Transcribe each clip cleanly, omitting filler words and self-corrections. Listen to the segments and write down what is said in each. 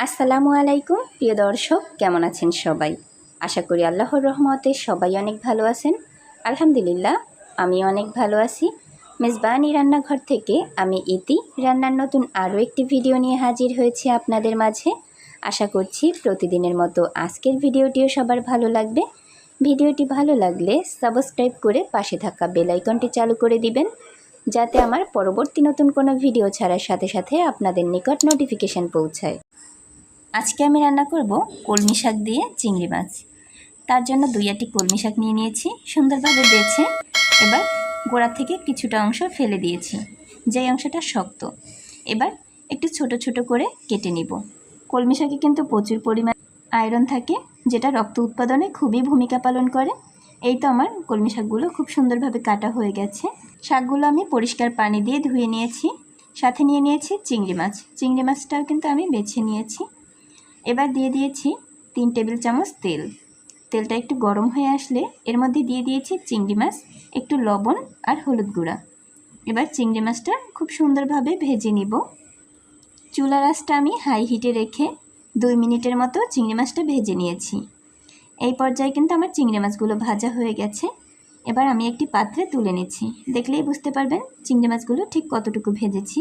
আসসালামু আলাইকুম প্রিয় দর্শক, কেমন আছেন সবাই? আশা করি আল্লাহর রহমতে সবাই অনেক ভালো আছেন। আলহামদুলিল্লাহ, আমি অনেক ভালো আছি। মেজবানি রান্নাঘর থেকে আমি ইতি রান্নার নতুন আরও একটি ভিডিও নিয়ে হাজির হয়েছি আপনাদের মাঝে। আশা করছি প্রতিদিনের মতো আজকের ভিডিওটিও সবার ভালো লাগবে। ভিডিওটি ভালো লাগলে সাবস্ক্রাইব করে পাশে থাকা বেল আইকনটি চালু করে দিবেন, যাতে আমার পরবর্তী নতুন কোনো ভিডিও ছাড়ার সাথে সাথে আপনাদের নিকট নোটিফিকেশান পৌঁছায়। আজকে আমি রান্না করব কলমি শাক দিয়ে চিংড়ি মাছ। তার জন্য 2 আটি কলমি শাক নিয়ে নিয়েছি, সুন্দরভাবে বেছে এবার গোড়া থেকে কিছুটা অংশ ফেলে দিয়েছি, যেই অংশটা শক্ত। এবার একটু ছোট ছোট করে কেটে নিব। কলমি শাকে কিন্তু প্রচুর পরিমাণ আয়রন থাকে, যেটা রক্ত উৎপাদনে খুবই ভূমিকা পালন করে। এই তো আমার কলমি শাকগুলো খুব সুন্দরভাবে কাটা হয়ে গেছে। শাকগুলো আমি পরিষ্কার পানি দিয়ে ধুয়ে নিয়েছি। সাথে নিয়ে নিয়েছি চিংড়ি মাছ। চিংড়ি মাছটাও কিন্তু আমি বেছে নিয়েছি। এবার দিয়ে দিয়েছি 3 টেবিল চামচ তেল। তেলটা একটু গরম হয়ে আসলে এর মধ্যে দিয়ে দিয়েছি চিংড়ি মাছ, একটু লবণ আর হলুদ গুঁড়া। এবার চিংড়ি মাছটা খুব সুন্দরভাবে ভেজে নিব। চুলার আঁচটা আমি হাই হিটে রেখে 2 মিনিটের মতো চিংড়ি মাছটা ভেজে নিয়েছি। এই পর্যায়ে কিন্তু আমার চিংড়ি মাছগুলো ভাজা হয়ে গেছে। এবার আমি একটি পাত্রে তুলে নিচ্ছি। দেখলেই বুঝতে পারবেন চিংড়ি মাছগুলো ঠিক কতটুকু ভেজেছি।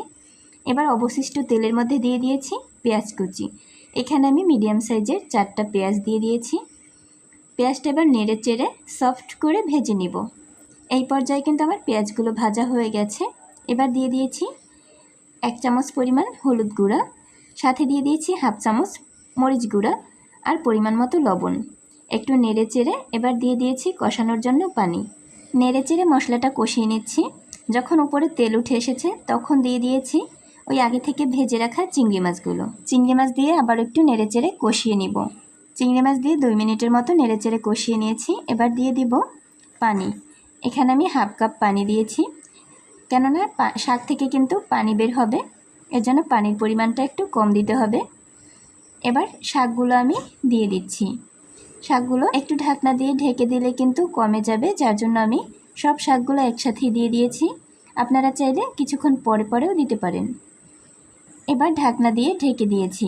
এবার অবশিষ্ট তেলের মধ্যে দিয়ে দিয়েছি পেঁয়াজ কুচি। এখানে আমি মিডিয়াম সাইজের 4টা পেঁয়াজ দিয়ে দিয়েছি। পেঁয়াজটা এবার নেড়ে চেড়ে সফট করে ভেজে নিব। এই পর্যায়ে কিন্তু আমার পেঁয়াজগুলো ভাজা হয়ে গেছে। এবার দিয়ে দিয়েছি 1 চামচ পরিমাণ হলুদ গুঁড়া, সাথে দিয়ে দিয়েছি হাফ চামচ মরিচ গুঁড়া আর পরিমাণ মতো লবণ। একটু নেড়ে চেড়ে এবার দিয়ে দিয়েছি কষানোর জন্য পানি। নেড়ে চেড়ে মশলাটা কষিয়ে নিচ্ছি। যখন উপরে তেল উঠে এসেছে তখন দিয়ে দিয়েছি ওই আগে থেকে ভেজে রাখা চিংড়ি মাছগুলো। চিংড়ি মাছ দিয়ে আবার একটু নেড়েচেড়ে কষিয়ে নিব। চিংড়ি মাছ দিয়ে 2 মিনিটের মতো নেড়েচেড়ে কষিয়ে নিয়েছি। এবার দিয়ে দিব পানি। এখানে আমি হাফ কাপ পানি দিয়েছি, কেননা শাক থেকে কিন্তু পানি বের হবে, এর জন্য পানির পরিমাণটা একটু কম দিতে হবে। এবার শাকগুলো আমি দিয়ে দিচ্ছি। শাকগুলো একটু ঢাকনা দিয়ে ঢেকে দিলে কিন্তু কমে যাবে, যার জন্য আমি সব শাকগুলো একসাথেই দিয়ে দিয়েছি। আপনারা চাইলে কিছুক্ষণ পরে পরেও দিতে পারেন। এবার ঢাকনা দিয়ে ঢেকে দিয়েছি।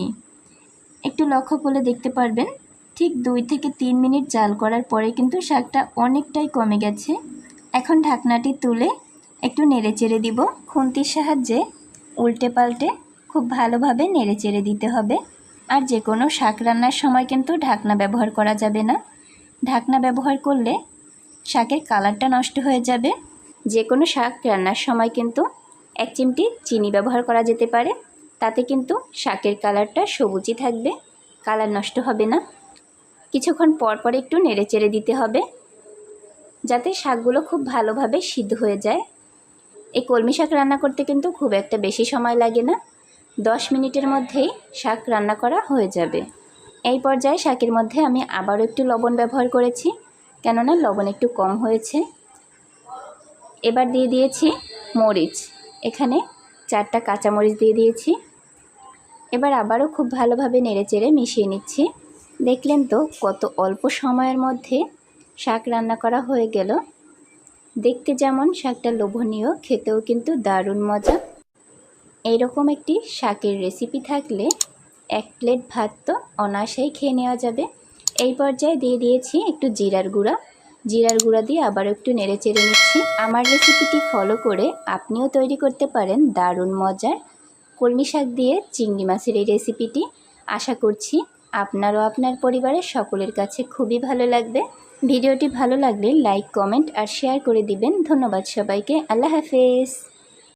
একটু লক্ষ্য করলে দেখতে পারবেন ঠিক 2 থেকে 3 মিনিট জাল করার পরে কিন্তু শাকটা অনেকটাই কমে গেছে। এখন ঢাকনাটি তুলে একটু নেড়েচেড়ে দিব। খুন্তির সাহায্যে উল্টে পাল্টে খুব ভালোভাবে নেড়েচেড়ে দিতে হবে। আর যে কোনো শাক রান্নার সময় কিন্তু ঢাকনা ব্যবহার করা যাবে না। ঢাকনা ব্যবহার করলে শাকের কালারটা নষ্ট হয়ে যাবে। যে কোনো শাক রান্নার সময় কিন্তু 1 চিমটি চিনি ব্যবহার করা যেতে পারে, তাতে কিন্তু শাকের কালারটা সবুজই থাকবে, কালার নষ্ট হবে না। কিছুক্ষণ পর পর একটু নেড়েচেড়ে দিতে হবে, যাতে শাকগুলো খুব ভালোভাবে সিদ্ধ হয়ে যায়। এই কলমি শাক রান্না করতে কিন্তু খুব একটা বেশি সময় লাগে না, 10 মিনিটের মধ্যেই শাক রান্না করা হয়ে যাবে। এই পর্যায়ে শাকের মধ্যে আমি আবারও একটু লবণ ব্যবহার করেছি, কেননা লবণ একটু কম হয়েছে। এবার দিয়ে দিয়েছি মরিচ। এখানে 4টা কাঁচামরিচ দিয়ে দিয়েছি। এবার আবারও খুব ভালোভাবে নেড়েচেড়ে মিশিয়ে নিচ্ছি। দেখলেন তো কত অল্প সময়ের মধ্যে শাক রান্না করা হয়ে গেল। দেখতে যেমন শাকটা লোভনীয়, খেতেও কিন্তু দারুণ মজা। এইরকম একটি শাকের রেসিপি থাকলে 1 প্লেট ভাত তো অনায়াসেই খেয়ে নেওয়া যাবে। এই পর্যায়ে দিয়ে দিয়েছি একটু জিরার গুঁড়া। জিরার গুঁড়া দিয়ে আবার একটু নেড়েচেড়ে নিচ্ছি। আমার রেসিপিটি ফলো করে আপনিও তৈরি করতে পারেন দারুণ মজার কলমি শাক দিয়ে চিংড়ি মাছের এই রেসিপিটি। আশা করছি আপনারও আপনার পরিবারের সকলের কাছে খুবই ভালো লাগবে। ভিডিওটি ভালো লাগলে লাইক, কমেন্ট আর শেয়ার করে দিবেন। ধন্যবাদ সবাইকে। আল্লাহ হাফেজ।